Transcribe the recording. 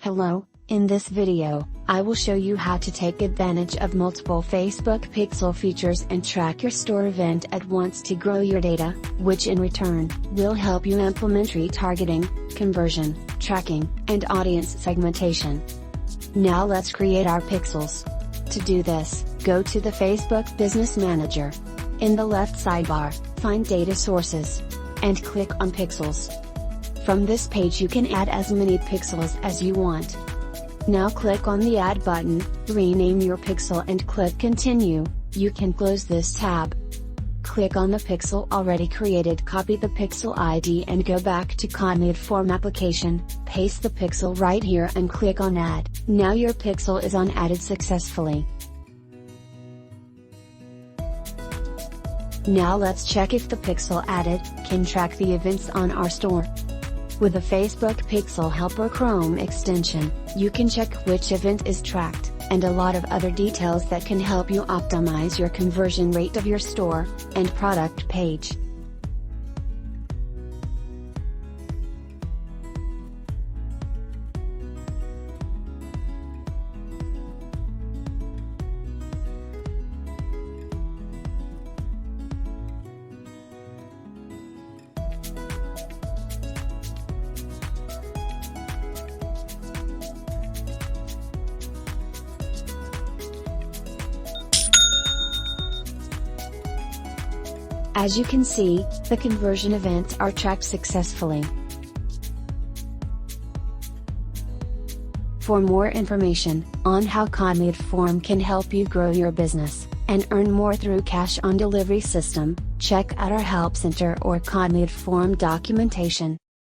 Hello, in this video, I will show you how to take advantage of multiple Facebook pixel features and track your store event at once to grow your data, which in return, will help you implement retargeting, conversion, tracking, and audience segmentation. Now let's create our pixels. To do this, go to the Facebook Business Manager. In the left sidebar, find Data Sources. And click on Pixels. From this page you can add as many pixels as you want. Now click on the Add button, rename your pixel and click Continue. You can close this tab. Click on the pixel already created, copy the pixel ID and go back to Codleadform application, paste the pixel right here and click on Add. Now your pixel is added successfully. Now let's check if the pixel added can track the events on our store. With the Facebook Pixel Helper Chrome extension, you can check which event is tracked, and a lot of other details that can help you optimize your conversion rate of your store and product page. As you can see, the conversion events are tracked successfully. For more information on how Codleadform can help you grow your business and earn more through cash on delivery system, check out our Help Center or Codleadform documentation.